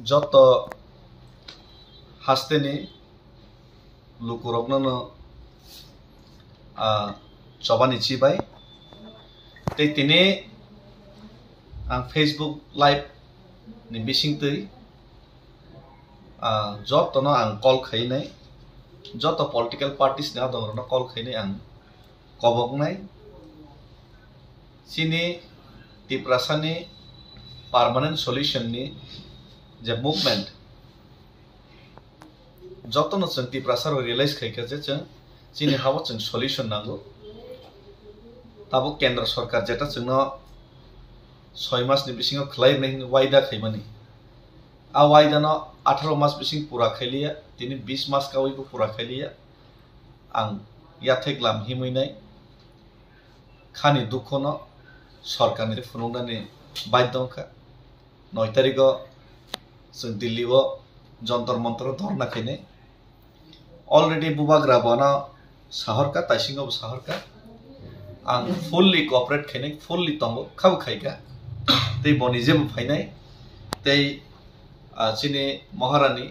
যত হাসতেনি লুকুরকনো চবানি চিবাই tei tini ang Facebook live ni bising tui joto no ang call khainai joto political parties na dong no call khainai ang kobok nai sini tiprasani permanent solution ni je movement joto no chung tiprasar realize khaika je chung sini hawa chung solution nango tabo kendra sarkar jeta chungno 6 mas ni bising khlai nei waida khaimani a waida no 18 mas bising pura khailia tini 20 mas ka ko pura khailia ang yatheklam himuinai khani dukho no sarkar ni phunungani baidonka 9 tarikho sung Delhi o jantar mantar dharna khaine already bubagra bana shahar ka taising of shahar ka ang fully cooperate khaine fully tongo khau khaiga tei boni jem phainai tei chini maharani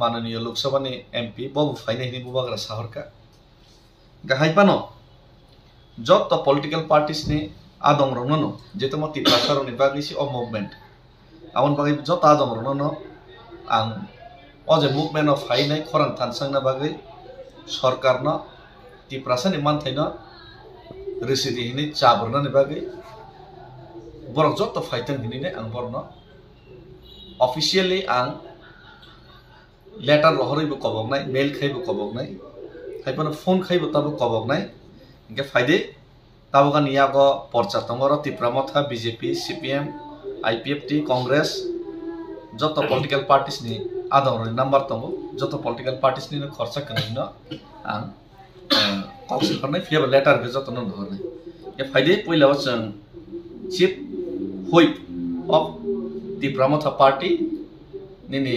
mananiya lok sabha ni MP bobu phainai ni bubagra shahar ka gahai pano joto political parties ni adong ronono jetamo tiprasaro ni bagisi o movement amon bagai joto adong ronono ang oje movement of phainai khorang thansang na bagai sarkar no tiprasani manthaino residi hini chabrna ni bagai borok joto phaitang hini ne ang borno officially ang letter rohori bu kobok nai mail khai bu kobok nai haipano phone khai bu tabu kobok nai inge phaide tabo kan yago porcha tongoro tipramotha BJP CPM IPFT Congress joto political parties ni ador number tongo joto political parties ni kharcha kanai no ang kongsi khornai fiaba letter be joto no dhornai ye phaide poila chang chief whip of tipramotha party nini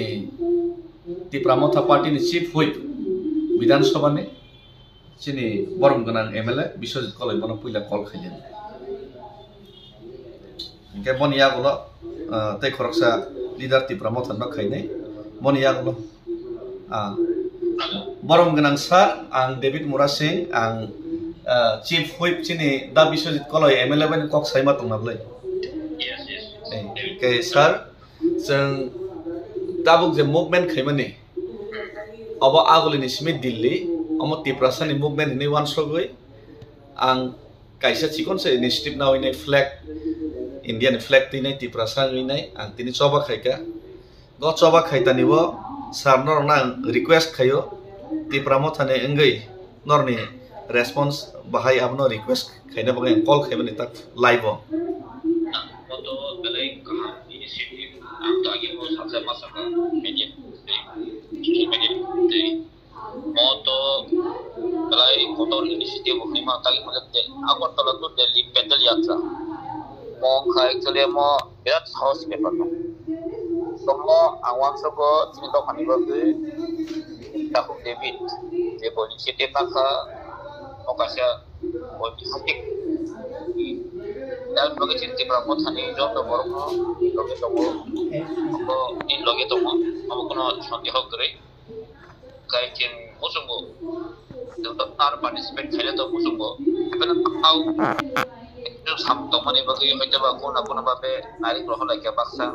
tipramotha party ni chief whip Bidhan Sabha ni chini borom ganang MLA Biswajit Kolai bono poila call khailen ke bonia golo tei khoroksa leader tipramotha no khainai bonia golo borom ganang sar ang David Mura Singh ang chief whip chini da Biswajit Kolai MLA bani kok saima tongnalai ke sir jeng tabuk je movement khaimani abo agolini smith Delhi amo tiprasani movement ni wan sogoi ang kaisa chikon se initiative na hoinai flag Indian flag tinai tiprasa ngai ang tini choba khaika go choba khaita nibo sarnor nang request khayo tipramotha ne engai norni response bahai abno request khaina bagai call khaimani tak live moto belai initiative agi mo saksa masaka media moto belai motor initiative hima tagi magate Agartala to Delhi pedal yatra mo actually mo birat house paper no tomo awang sogo chini dokani babe tahu David je boni initiative ka okasya boni hatik dan bagi cinta pramotha ni joto borno loge tomo ko in loge tomo amo kono sandeh kore kai chen musumbo to tar participate khale to musumbo ebena au itu sam to mane bagi hoite ba kona babe nari roho la kya baksa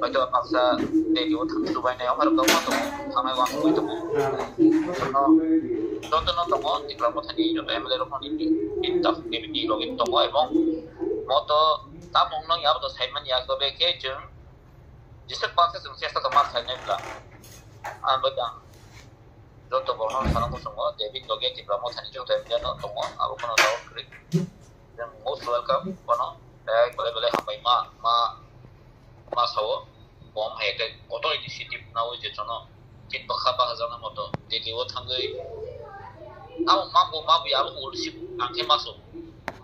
hoite ba baksa de yo tham subai na amar gawa to thamai wang koi to no joto no tomo ti pramotha ni joto emle ro khoni in taf ni loge tomo ebong moto tamong no yab to saiman ya gobe ke jung jisek baksa sung sesta to mas sai nebla ambadang joto borno sana ko songo David loge tipramotha ni joto emle no tomo abo kono daw kri then most welcome kono bele hamai ma sawo bom hete auto initiative na o je chono kin bakha ba jana moto Delhi o thangai aw mabu ya ulsip angke masuk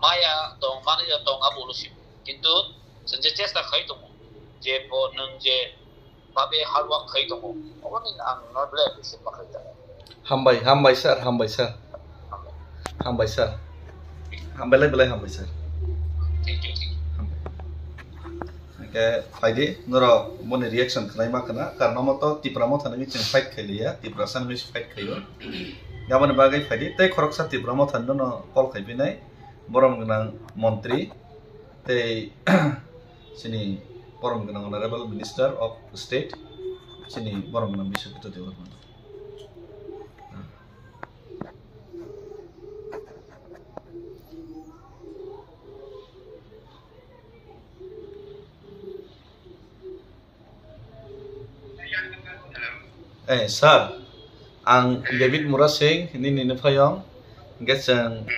maya dong mane ya dong abu ulsip kintu senje chesta khai tomo je bo nang je babe halwa khai tomo oni ang no ble bisip bakhaita hambai sir hambai belai sir thank you के फायदे नरो मने reaction खनाय मा खना कारण मत तिप्रा म थाननि जों फाइट खैलिया तिप्रा साननि फाइट खैयो गाबोन बागै फायदे तै खरकसा तिप्रा म थाननो न कल खैबिनाय बरम गोनां मन्त्री तै सिनि बरम गोनां अनारेबल मिनिस्टार अफ स्टेट सिनि बरम गोनां Biswajit Devvarman sir, ang David Murasing ini nifayong gesang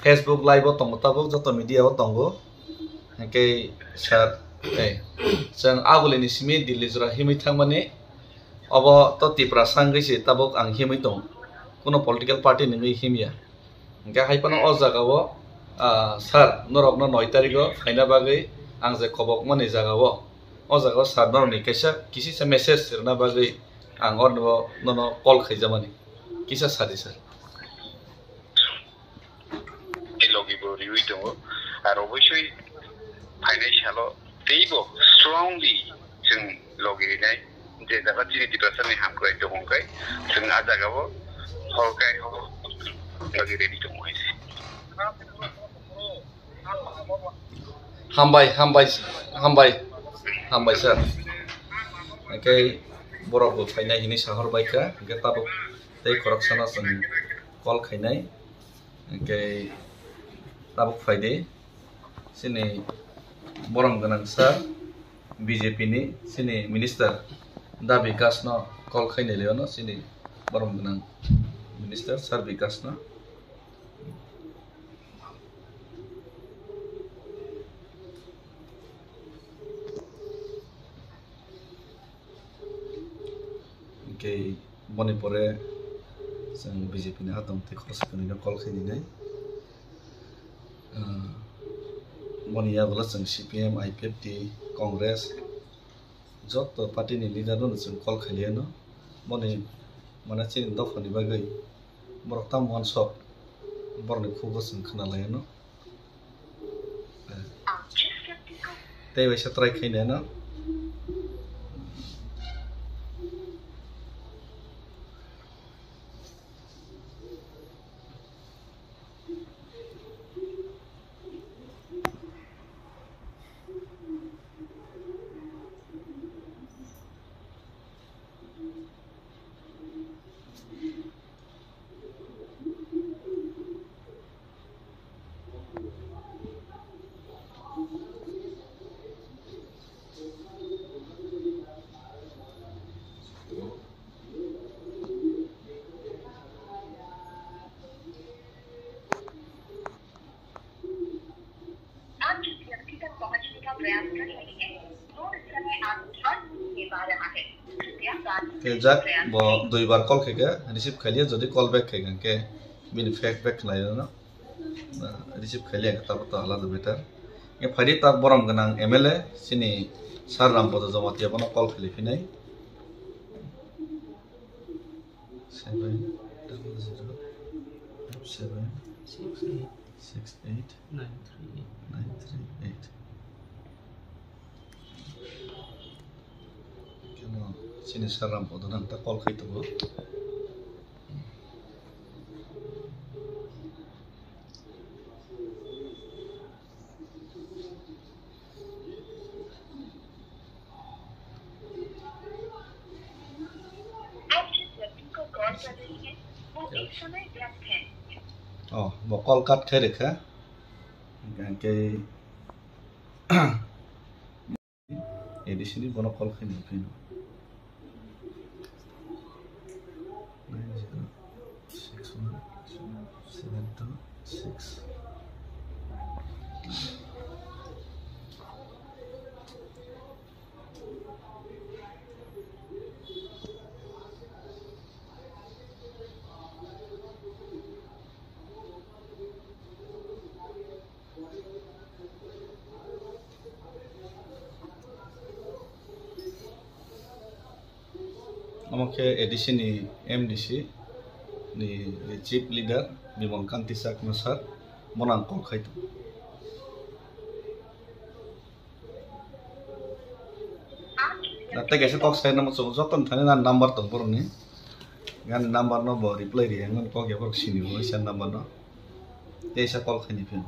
Facebook live otong tabok joto media otongo ke sir sang agule ni simi Delhi jura himi thangmani abo to tipra sangrisi tabok ang himi tong kono political party ni himia ke haipano o jagao sir norok no 9 tariko phaina bagai ang je khobok mani jagao o jagao sir norni kaisa kisi se message sirna bagai ang no call khajamani kisa sari sir logi bo riwi to ar obosshoi financial teibo strongly जों logi nai je jaga chini depression ni ham krai to hongkai जों a jaga bo horkai ho logi ready to moise hambai sir okay borok bo fainai hini sahor baika ge tabuk tei corruption जों call khainai ke tabuk faide sini borom ganang sir BJP ni sini minister da vikas no call khainai leono sini borom ganang minister sir vikas no ke boni pore जों BJP ni hatam te khosakani no call khaini nai boni ya bola जों CPM IPFT Congress joto party ni leader no जों call khailiya no boni mana chin dofani bagai borok tam one shot borni khubo जों khana laya no te waisa try khaina no ke jak bo dui bar call khaiga receive khailia jodi call back khaiga ke bin fact back khlayo no receive khailia ta to alada better ke phari ta borom ganang MLA sini sar ram bodo jamatia bono call khali finai 700768938 sini saram bodo nang ta call khai to bo call cut khai rekha ke edisini bono call khai ni pino 9061726 আমাকে ADC ni MDC ni chief leader Bimon Kanti Sakno sir monang call khai to Tapi kaisa kok saya nama so joton thane na number tong por ni. Gan number no bo reply ri ngon ko ge por sini bo isa number no. Kaisa call khani pin.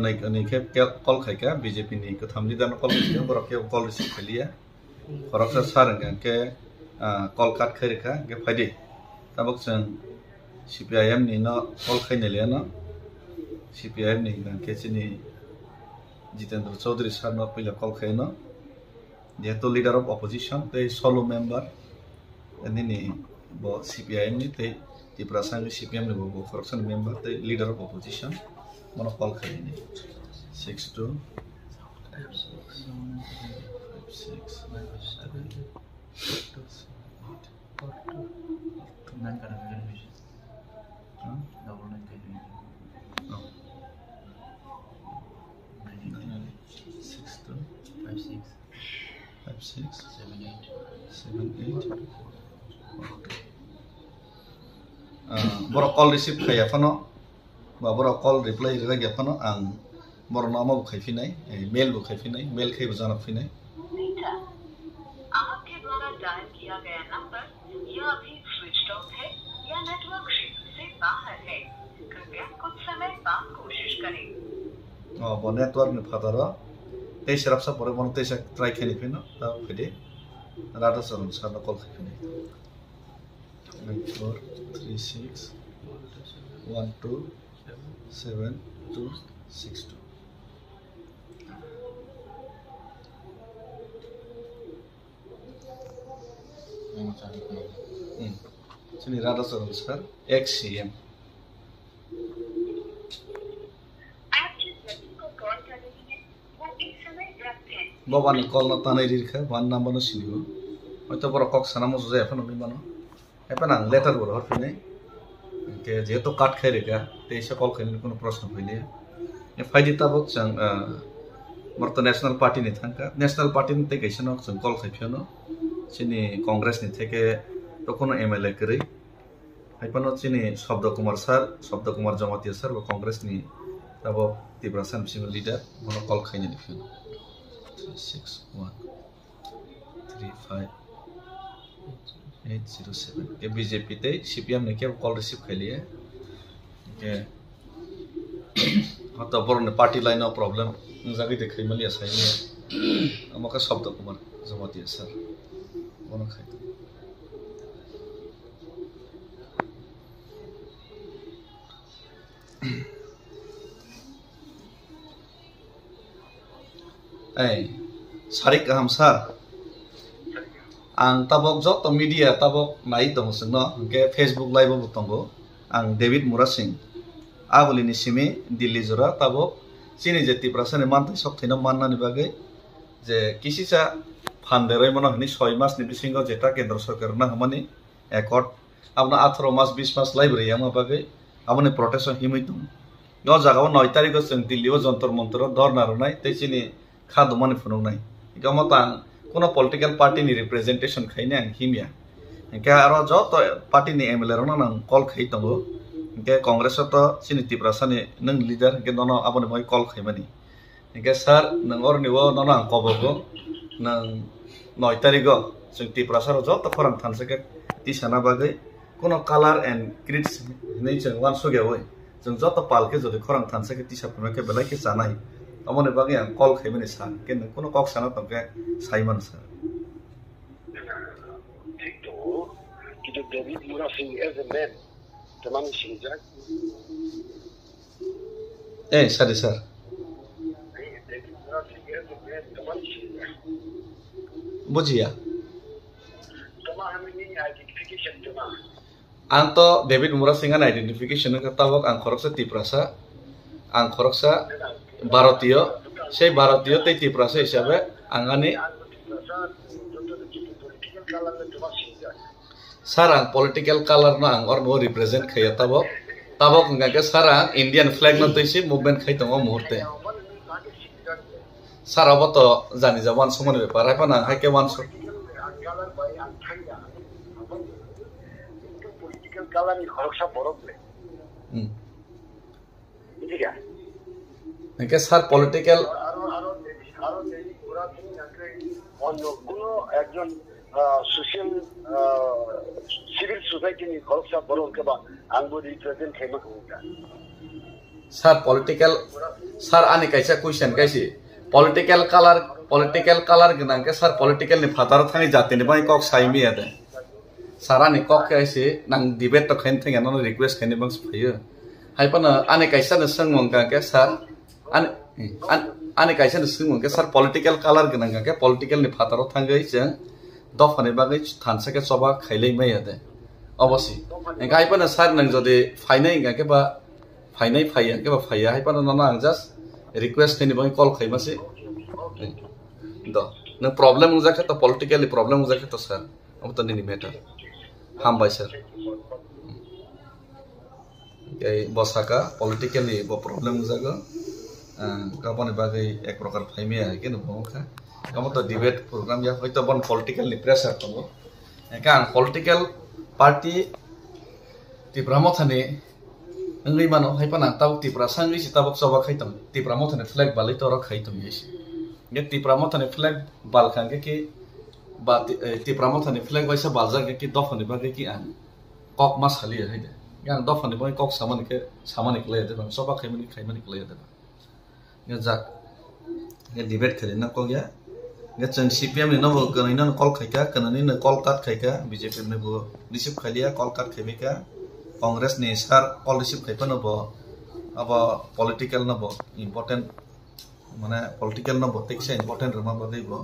Kani ke call khai ka BJP ni ko thamli dan call ke borok ke call receive khaliya borok sa sarang ke call cut khari ka ke phadi tabok sang CPIM ni no call khai ne le no CPIM ni ke chini Jitendra Chaudhary sir no pila call khai no jeto leader of opposition te solo member ni bo CPIM ni te Tiprasang CPM ni bo corruption member te leader of opposition Mana call khai ni 62 Boro call receive khaya fano Boro call reply ra gya fano ang boro nama bu khai finai mail bu khai finai mail khai bu jana finai आपके द्वारा dial किया गया number या अभी switch off है या network क्षेत्र से बाहर है कृपया कुछ समय बाद कोशिश करें bo network ni phatara tei serapsa pore bon tei sa try khani phino ta phide rada sarum sa na call khani 9436 127262 Sini Radha Sarum sir, ex-CM. आप जिस व्यक्ति को कॉल कर रही हैं वो इस समय व्यस्त है Bawa ni call na tanai rirka, one number no sini. Ito boro kok sana mo suza epan mi mano. Epan ang letter boro har pine. Ke jeto cut khai rega, te isa call khai ni kono prashna pine. E faidi tabok chang marto national party ni thangka. National party ni te kaisa no chang call khai phiono. Sini Congress ni theke tokono MLA kri. Haipano chini Shabda Kumar sir, Shabda Kumar Jamatia sir, Congress ni tabo Tiprasan single leader, mono call khai ni phiono. 36135 के BJP ते CPM ने क्या call receive कर लिया के हाँ तो बरों ने पार्टी लाइन ऑफ प्रॉब्लम जागी देख रही मलिया सही में अमका शब्द कुमार जमाती है सर बोलो खाई Sarik kaham sar ang tabok joto media tabok nai tong sino ke Facebook live bo tongo ang David Murasing aguli ni simi Delhi jora tabok sini je Tiprasane mantai sok thina manna ni bagai je kisi sa phanderoi mono ni 6 mas ni bisingo jeta kendra sarkar na hamani accord abna 18 mas 20 mas live ri ama bagai amani protection himitum yo jagao 9 tarikh sing Delhi o jantar mantar dharna ronai te sini khadu mani phunung nai ikamata kono political party ni representation khaine ang himya ke aro joto party ni MLA rona nang call khai tongo ke congress to sini Tiprasane nang leader ke nono abone moi call khaimani ke sir nang or niwo nono ang kobogo nang 9 tarikh sing Tiprasaro joto khorang thanse ke tisana bagai kono color and creeds nei chang wan so ge oi jeng joto palke jodi khorang thanse ke tisa pemake belai ke sanai amone bagai ang call khaimani san ke nang kono kok sana tongke saiman sir David Murasing as a man, the man is Jack. Sorry, sir. David Murasing as a man, the man is Jack. Bujia. Tama hamini identification tama. आं तो David मुरा Singh identification tabok ang khoroksa tiprasa ang khoroksa bharatiyo sei bharatiyo tei tiprasa hisabe angani sarang political color no ang orno represent khaya tabok ngake sarang Indian flag no toisi movement khai tongo muhurte sara to jani jawan somon bepar hai pana hai ke wan so color ni khoroksa borok le ठीक है के sir political কোনো একজন social civil society নি খরচা বড় কেবা আঙ্গু represent Hema কোটা sir political sir आने कैसा क्वेश्चन कैसे पॉलिटिकल कलर गनां के सर पॉलिटिकल नि फातार थांगी जाति नि बाय कक साइमी आदे सारा नि कक कैसे नां डिबेट तो खैन थेंगा नो रिक्वेस्ट खैनि बंस फयो हाइपन आने कैसा न संगमंगा के सर आने कैसा न संगमंगा सर पॉलिटिकल कलर गनां के पॉलिटिकल नि फातार थांगै जों दफानि बागै थानसा के सबा खैलै मै आदे अवश्य एका हाइपन सर नों जदि फाइनाय गा के बा फाइनाय फाया के बा फाया हाइपन न आं जस्ट रिक्वेस्ट खैनि बाय कल खैमासे द न प्रॉब्लम उजाके तो पॉलिटिकली प्रॉब्लम उजाके तो सर अब तो नहीं मैटर हम भाई सर के बसाका पॉलिटिकली वो प्रॉब्लम उजागा गाबने बागै एक प्रकार फाइमे है के नबोखा गाबो तो डिबेट प्रोग्राम या हयतो बन पॉलिटिकली प्रेशर दङ एका पॉलिटिकल पार्टी तिब्रामो थाने नंगै मानो हाइपना ताव तिब्रा सांगै सिताबक सबा खैतम तिब्रामो थाने फ्लैग बालै तो खैतम येसी ये तिब्रामो थाने फ्लैग बाल खांगे कि बा तिब्रामो थाने फ्लैग वैसा बालजागे कि दफने बागे कि आं कक मास खाली है दे यां दफने बाय कक सामान के ले दे सबा खैमनि ले दे ये जाक ये डिबेट खेले ना को गया ये चन सीपीएम नि नबो गनैना कल खैका कननि न कल काट खैका बीजेपी ने बो रिसीव खलिया कल काट खैबेका कांग्रेस ने सर कल रिसीव खैपन बो अब पॉलिटिकल न बो इंपोर्टेंट माने पॉलिटिकल न बो टेक्स इंपोर्टेंट रमा बदै बो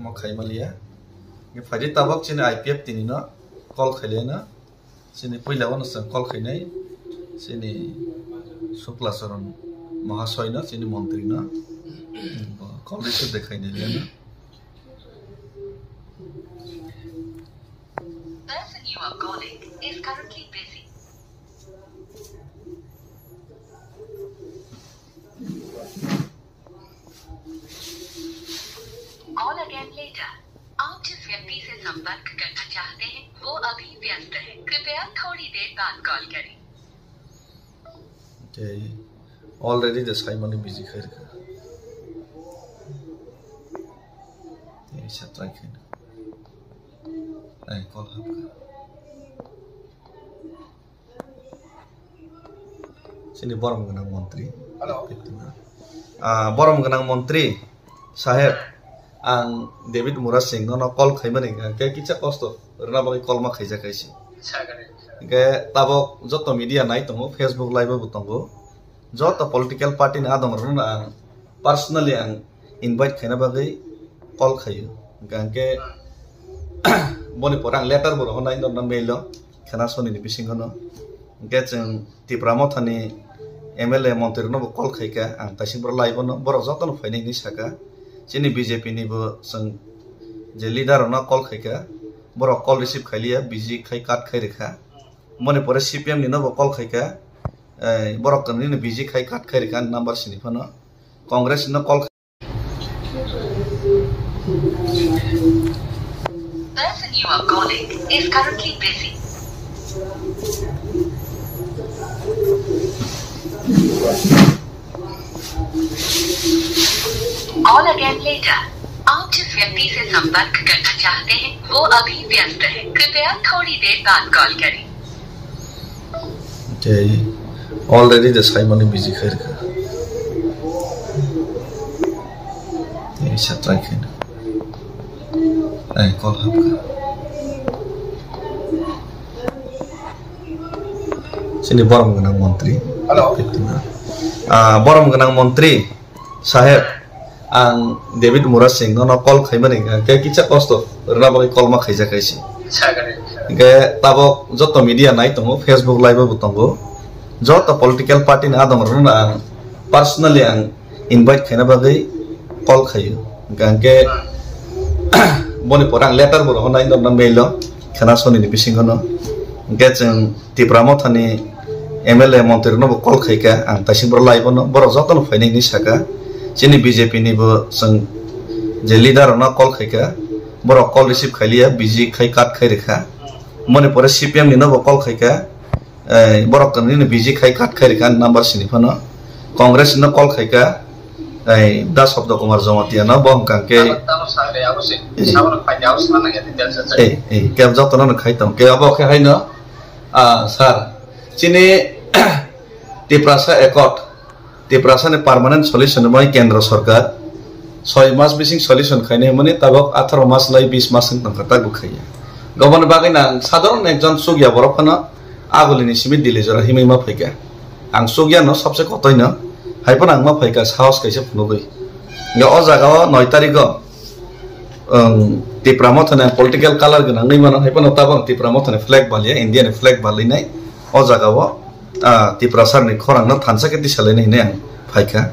म खैमलिया ये फाइदे तबक चिने आईपीएफ तिनि न कल खैले न चिने पहिला वन कल खैनाय चिने शुक्लाचरण महाशय न चिने मन्त्री न कल रिसीव देखाइने न person you are calling is currently busy. Call again later. आप जिस व्यक्ति से संपर्क करना चाहते हैं वो अभी व्यस्त है, कृपया थोड़ी देर बाद कॉल करें। Okay, already the Simon is busy here. Yes, try again. I call her. Sini Borom Ganang Montri. Hello. Borom Ganang Montri, Saheb. Ang David Muras Singh no call khaimani ke kicha kosto rna bagi call ma khaija kaisi ke tabok joto media nai tongo Facebook live bu tongo joto political party na adom rna personally ang invite khaina bagi call khayo ganke boni porang letter bu honai no mail khana soni ni bisingono ke jeng tipramo thani MLA montri no call khaika ang tasibro live no boro joto no fainai ni saka चिनी BJP नि बो सं जे leader न कल खैका बरो कल receive खैलिया busy खै काट खै रेखा मने परे सीपीएम नि न बो कल खैका बरो कनि न बिजी खै काट खै रेखा नंबर सिनि फन कांग्रेस न कल person you are calling is currently busy. Call again later. आप जिस व्यक्ति से संपर्क करना चाहते हैं वो अभी व्यस्त है, कृपया थोड़ी देर बाद कॉल करें। Okay, already the Simon is busy here. Yes, try again. I call her. Sini Borom Ganang Montri. Hello. Borom Ganang Montri, Saheb. Ang David Muras Singh no call khaimani ke kicha kosto rna bagi call ma khaija kaisi Ge tabok joto media nai tongo Facebook live bo tongo joto political party na adom runa personally ang invite khaina bagai call khayo gangke boni porang letter bo honai dom na mailo khana soni ni bisingono ge jeng tipramo thani MLA montri no call khaika ang tasim bro live no boro joto no faini ni saka chini BJP ni bo sang je leader no call khaika boro call receive khailia busy khai kat khai rekha mone pore CPM ni no call khaika borok kan ni busy khai kat khai rekha number sini phano Congress no call khaika da shobdo kumar jamatia no bom kanke ke joto no khai tam ke abo ke haino sir chini tiprasa accord tiprasa ne permanent solution moi kendra sarkar 6 mas bising solution khaine mane tabok 18 mas lai 20 mas tang kata gukhaya gobon bagai nang sadharon ekjon sugya borofana agolini simit dile jora himai ma phaika ang sugya no sabse kotoi na haipon ang ma phaika saos kaise phunugoi ga o jaga 9 tarikh tipramo thane political color gana ngai mana haipon tabang tipramo thane flag balia indian flag bali nai o jaga wo tiprasar ni khorang no thansa ke disalai nai ne phaika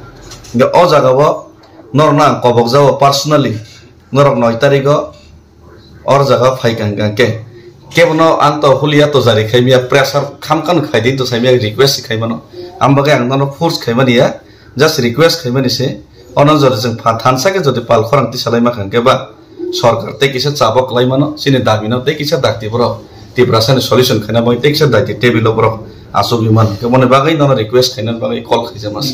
ga o jaga wo norna kobok jawo personally norok 9 tarikh or jaga phaikang ke kebono anto hulia to jari khaimia pressure khamkan khaidin to saimia request khaimano ambaga ang no force khaimani ya just request khaimani se onojor jeng thansa ke jodi pal khorang disalai ma khang ke ba sarkar te kisa chabok laimano sini dabino te kisa dakti bro tiprasani solution khana moi te kisa dakti table bro asuk biman kemone bagai no request khainan bagai call khaijamas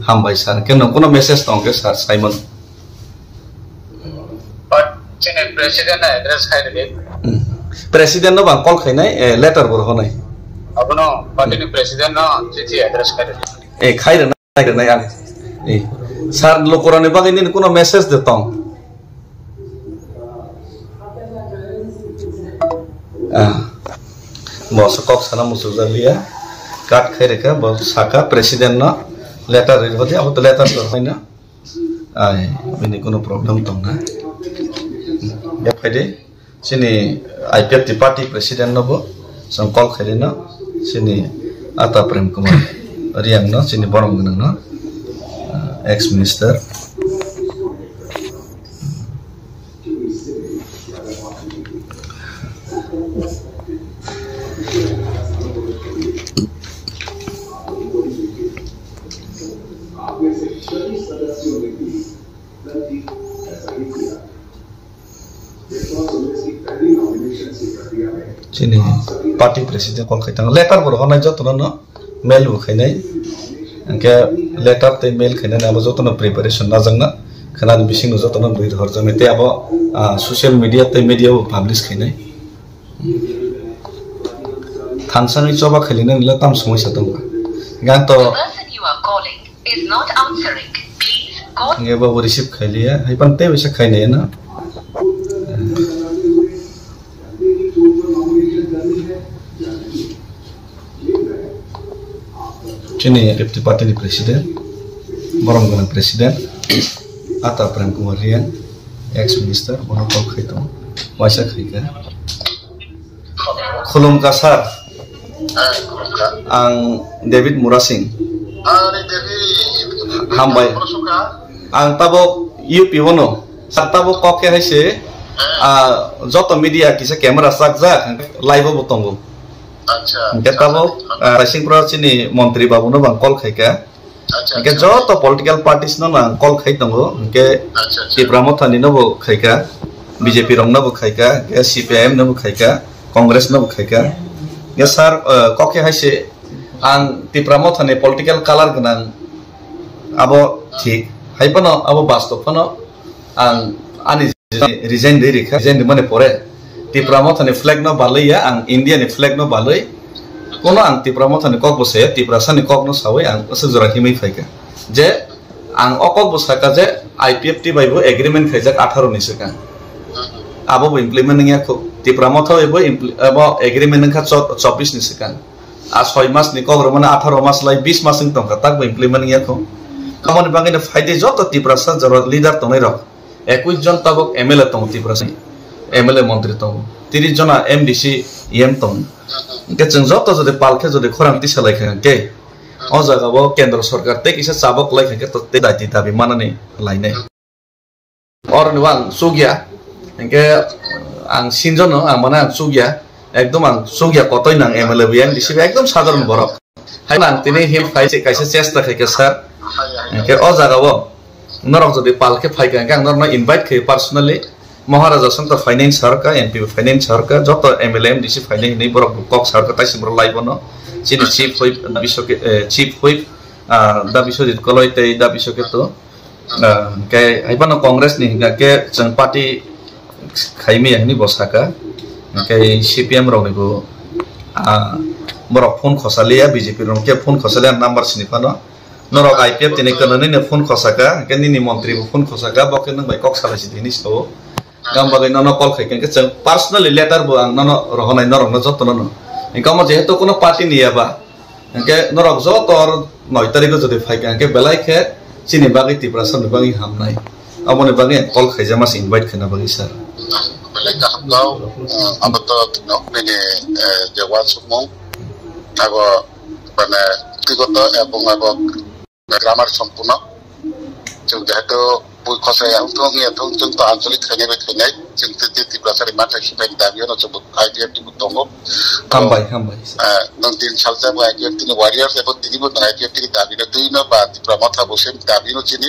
hambai sar ke no kono message tongke sar Simon Chine president address khaide president no bang call khainai letter bor honai abuno party ni president no chithi address khaide khaire na yang sar lokorane bagai ni kono message de tong bos kok sana musuzalia kat khaire ka bos saka president no letter ribodi abo to letter do hoina ai bini kono problem tong na ya phaide sini IPF party president no bo sang call khaile no sini ata prem kumar riang no sini borong gunang no ex minister sini party president call khaitang letter bor honai jotono no mail bu khainai angke letter te mail khainai abo jotono preparation na jangna khana bising jotono dui dhor jame te abo social media te media bu publish khainai thansangi choba khalina nila tam samoisa tong gan to is not answering. Please call. Nge ba receive khailia hai pan te bisa khainai na Chini Deputy Party ni Presiden, borong dengan Presiden, atau Prem Kumar Riang, ex Minister, borong kau khaitu, wajah khaika. Khulum kasar, ang David Murasing, hambai, ang tabok UP wono, saat tabok kau ke haise, joto media kisah kamera sakza, live botonggo. Kita lo racing pro sini Menteri Babu no bang call khaika. Ke joto political parties no nang call khai tongo. Ke Tipramo thani no bo khaika. BJP rong no bo khaika. Ke CPM no bo khaika. Congress no bo khaika. Ya sar koke haise ang Tipramo thani political color ganang abo thik. Hai pano abo basto pano ang ani resign diri kha. Resign mane pore. Tipramo thani flag no balai ya ang India ni flag no balai kono ang Tipramo thani kok bose Tiprasa ni kok no sawai ang asujura himai phaika je ang okok bosaka je IPFT baibo agreement khaijak 18 ni saka abo implement ngia ko Tipramo tho ebo agreement kha 24 ni saka a 6 mas ni kok romana 18 mas lai 20 mas ning tong tak implement ngia ko kamon bangai na faide joto Tiprasa jara leader tonai rok 21 jon tabok MLA tong Tiprasa MLA মন্ত্রী দङ 30 जना MDC EM दङ के जों जत जदि पालखे जदि खरांथि सालायखांके अ जागाबो केन्द्र सरकार ते किसे चाबक लायखांके ते दायति दाबि मानानै लायनाय और नुवां सुगिया के आं सिनजन आं माने आं सुगिया एकदम आं सुगिया कतय नां MLA MDC एकदम साधारण बरक हाय आं तिनि हेल्प फाइसे कायसे चेष्टा खायके सर के अ जागाबो नरक जदि पालखे फाइखांके आं नरनो इनभाइट खाय पर्सनली महाराजा संत फाइनेंस सरकार MP फाइनेंस सरकार जत MLA MDC फाइनेंस नै बरक कक सरकार ताइसिम लाइबनो चिनि चीफ हुइप बिशके चीफ हुइप दा बिशजित कलयते दा बिशके तो के आइबानो कांग्रेस नि के जों पार्टी खाइमे हनि बसाका के CPM रनिबो बरक फोन खसालिया BJP रन के फोन खसालिया नम्बर सिनिफानो नरक IPF तिनि कननि ने फोन खसाका के निनि मन्त्री फोन खसाका बके नंग बाय कक सालासि दिनि सो गामबागै नन कल खाइके जों पर्सनली लेटर बो आं नन रहनाय नरक जतन इनकाम जेहेतु कोनो पार्टी नियाबा के नरक जत और 9 तारिख जदि फाइके के बेलायखे चिनि बागै तिप्रासन बागै हामनाय अबने बागै कल खाइजामास इनभाइट खाना बागै सर बेलायका हामनाव आबत नक नेने जेवा सुमं आगो माने व्यक्तिगत এবং आगो ग्रामार सम्पूर्ण जों जेहेतु बुइ खसाय आंथों जों तो आंचलिक खायनाय जों तिप्रासारि माथाय सिफायनि दाबियाव जों IPF टिबो दङ हामबाय नों 3 साल जाबो IPF टिनि वारियर्स एबो तिनिबो IPF टिनि दाबिनो दैनो बा तिप्रा माथा बसेन दाबिनो चिनि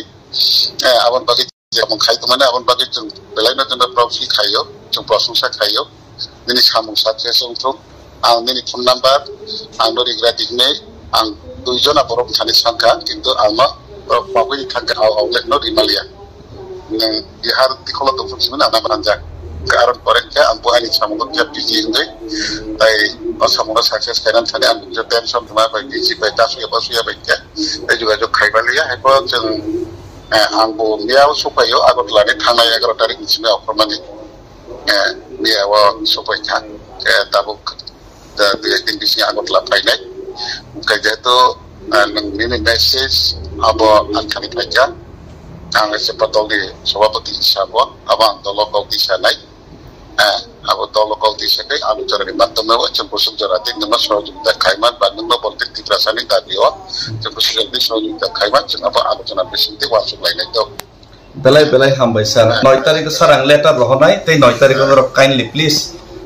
आबन बागै जों खायतो माने आबन बागै जों बेलायनो जों प्रफि खायो जों प्रशंसा खायो निनि सामु साथे जों आं निनि फन नाम्बार आं नरिग्रा दिगने आं 2 जना बरफ थानि सांखा किन्तु आंमा बागै थांगा आवलेट न रिमालिया नों बिहार तिखला दफुसिमोन आना बानजा कारण परेनका आं बहानि सामुखौ जे बिजि होय ताइ असमनो सक्सेस खायनान थाने आं जे टेनसन मा बाय बिजि बाय तासुया बसुया बायका ए जुगाजो खायबालिया हेबो जों आंबो मियाव सफायो आगरलानि थांनाय 11 तारिखनि सिमाव फरमानि मियाव सफायखा दाबो दा बे दिनबिसि आगरला फायनाय ओंखाय जेहेतु नोंनि मेसेज आबो आंखानि फायका आं एसे पतलनि सभापति हिसाबै आबो आं दलगाव दिसानाय आबो दलगाव दिसाखै आलुचरनि माध्यमाव जों बसुमजराति नोंमा सहयोगिता खायमान बा नोंमा बलते तिप्रासानि दाबियाव जों बसुमजराति सहयोगिता खायमान जों आबो आलोचना बेसिनते वासुलायनाय दं बेलाय हामबाय सर 9 तारिख सर आं लेटार रहनाय ते 9 तारिख रो काइन्डली प्लीज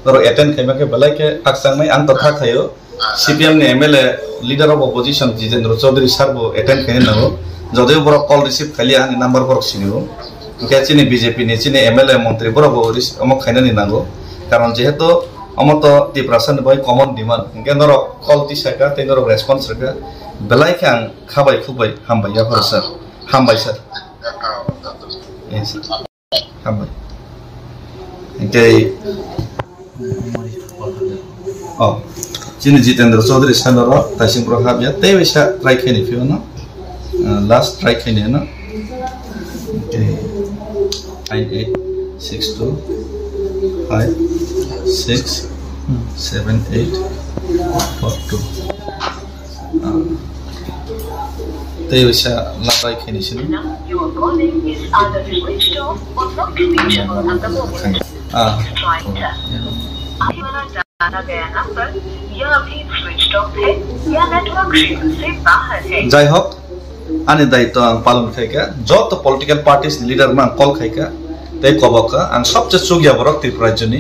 रो अटेन्ड खायमाके बेलाय के आक्सांनाय आं तथा खायो CPM नि MLA leader of opposition Jitendra Chaudhary sir बो अटेन्ड खायनो नांगौ जदि बर कल रिसीव खाली आंनि नम्बर बर सिनिबो के चिनि BJP नि चिनि MLA मन्त्री बरबो अमक खायनानि नांगौ कारण जेहेतु अमत तिप्रासन बाय कमन डिमान्ड केन्द्र कल तिसाका तेन्द्र रेस्पॉन्स रका बेलाय के आं खाबाय खुबाय हामबाय या फर सर हामबाय सर यस हामबाय के ओ चिनि जितेंद्र चौधरी सर तासिम प्रभाव या ते वैसा ट्राई खायनि फिउनो लास्ट ट्राई खायनि न 9862567842 ते वैसा लास्ट ट्राई खायनि सिन Your calling is either switched off or not reachable at the moment. Try it. डाला गया नंबर या अभी स्विच ऑफ है या नेटवर्क क्षेत्र से बाहर है जय हो आने दायित्व आं पालन खायका जत पॉलिटिकल पार्टीज लीडर मा कल खायका ते कबका आं सबसे सुगिया बरक त्रिपुराजनी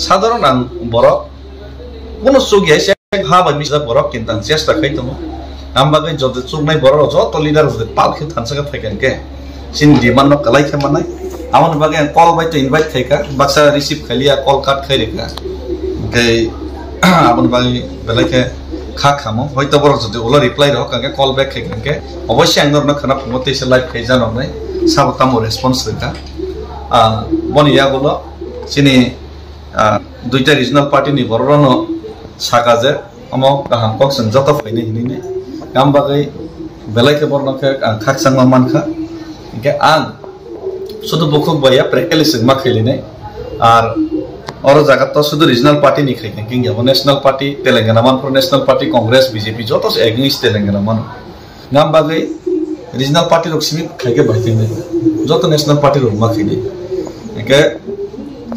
साधारण आं बरक कोनो सुगिया से हा बाय मिसा बरक किन्ता चेष्टा खायतो आं बागै जद सुगनाय बरक जत लीडर जद पालखे थानसका फायगोन के सिन डिमान्ड कलाय खामानाय आमन बागै कल बाय तो इनभाइट खायका बाक्सा रिसीव खालिया कल काट खायरेका के आबन बागै बेलायके खा खामो हयतो बर जदि उला रिप्लाई रह काके कॉल बैक खायके अवश्य आं नरनो खाना फमते से लाइव खाय जाननाय साबतामो रेस्पॉन्स रका बनिया गुलो सिनि दुइटा रिजनल पार्टी नि बरनो सागाजे अमो गाहाम पक्सन जत फैने हिनिने गाम बागै बेलायके बरनके आं खाकसांमा मानखा के आं सुदु बखुक बाया प्रेक्टिकली सिगमा खैलिने आर और जगह तो शुद्ध रीजनल पार्टी नहीं खाई किंग या नेशनल पार्टी तेलंगाना मान पर नेशनल पार्टी कांग्रेस BJP जो तो एगेंस्ट तेलंगाना मान नाम बागै रीजनल पार्टी रोक सिमी खाई के बाइते ने जो तो नेशनल पार्टी रोक मा खाई के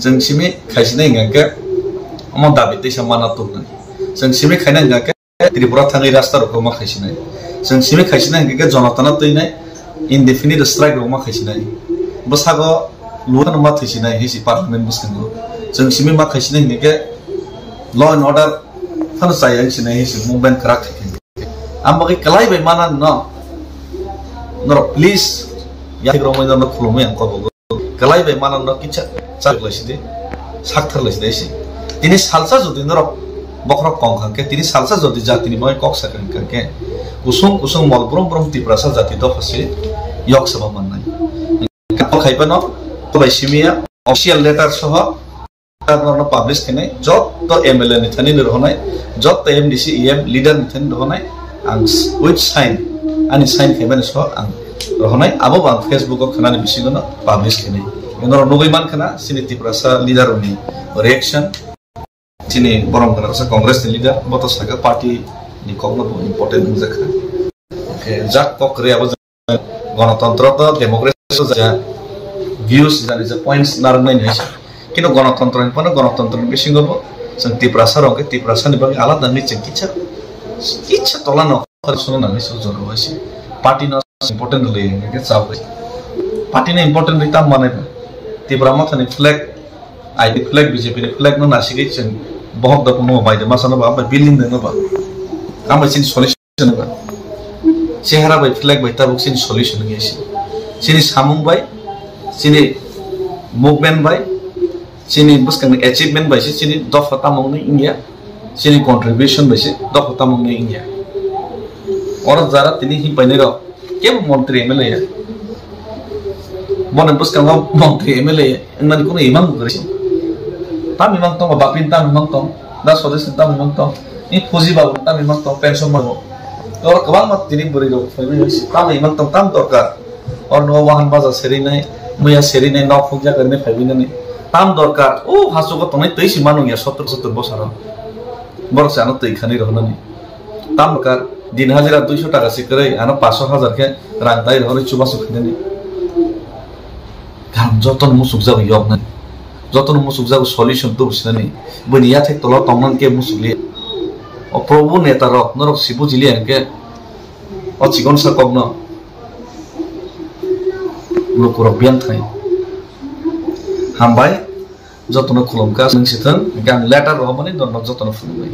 जों सिमे खायसिना इंगाके अम दाबि दैसा माना तोना जों सिमे खायना इंगाके त्रिपुरा थाङै रास्ता रखौ मा खायसिना जों सिमे खायसिना इंगाके जनताना तैनाय इनडेफिनिट स्ट्राइक रखौ मा खायसिना बसागो लुन मा थैसिना हिसि पार्लियामेन्ट बसखौ जों सिमे मा खायसिना इंगाके लॉ एंड ऑर्डर थानो जाय सिना हिसि मुभमेन्ट खराक थैके आमबागै कलाय बाय माना न प्लीज या ग्रोमै न खुलुमै आं कबो कलाय बाय माना न किचा चागलायसिदे साकथारलायसिदे तिनी सालसा जदि नर बखरक कंखांके तिनी सालसा जदि जातिनि बय कक साकन करके कुसुम कुसुम मलब्रम ब्रम तिप्रासा जाति द फसे यक सभा माननाय खायबा न तबायसिमिया ऑफिशियल लेटर सह न पब्लिश कने जत एमएलए नि थानि रहनाय जत एमडीसी एम लीडर नि थानि रहनाय आं विथ साइन आनि साइन खायबानि सह आं रहनाय आबो आं फेसबुक खनानि बिसिगोन पब्लिश कने नर नगैमान खना सिनि तिप्रासा लीडर नि रिएक्शन चिनी बरम कना कांग्रेस नि लीडर बतो सागा पार्टी नि कगनो इम्पोर्टेंट जखा ओके जाक ककरे अब गणतन्त्र त डेमोक्रेसी जा भ्यूज जानि जा पॉइंट्स नारनाय नै किन गणतन्त्र नि पनि गणतन्त्र नि बिसिगबो जों तिप्रासा रके तिप्रासा नि बागै आलादा नि चिकित्सा इच्छा तला न सुनो न सो जरो होइसे पार्टी न इम्पोर्टेंट ले के चाव पार्टी ने इम्पोर्टेंट रिता माने तिप्रा मा थनि फ्लैग आईडी फ्लैग बीजेपी ने फ्लैग न नासिगै जों बहुत द कोनो बायदे मासना बा बिल्डिं दङ बा काम सिन सल्युशन बा चेहरा बाय फ्लैग बाय ताबुक सिन सल्युशन गेसि सिनि सामुं बाय सिनि मुभमेन्ट बाय सिनि बुस्कन अचीवमेन्ट बाय सिनि दफता मंगनि इंडिया सिनि कंट्रीब्यूशन बाय सि दफता मंगनि इंडिया और जरा तिनि हि पाइने र के मंत्री एमएलए बने बुस्कन मंत्री एमएलए इनमानि कोनो इमाम गरि ताम इमाम तो बापिन ताम इमाम तो दा सदस्य ताम इमाम तो इ फौजी बाबु ताम इमाम तो पेंशन मागो और कबां मत तिनि बरि रो फैबि ताम इमाम तो ताम दरकार और नो वाहन बाजा सेरिनाय मैया सेरिनाय न फुजा करने फैबिनानै ताम दरकार ओ हासुगो तनै तैसि मानु या 70 बছर बरस आनो तै खानि रहनानि ताम दरकार दिन हाजिरा 200 टाका सिकरै आनो 500,000 के रां दाइ रहरै चुबासु खिनानि काम जतन मुसुक जाबो यगना जतन मुसुक जाबो सल्युशन तो बिसनानि बनिया थे तल तंगन के मुसुकले ओ प्रभु नेता र नरक सिबु जिले के ओ चिकन सा कगन लोकर बियान थाय हामबाय जतन खुलमका नंसिथन गाम लेटर रहबनि दन जतन फुलबाय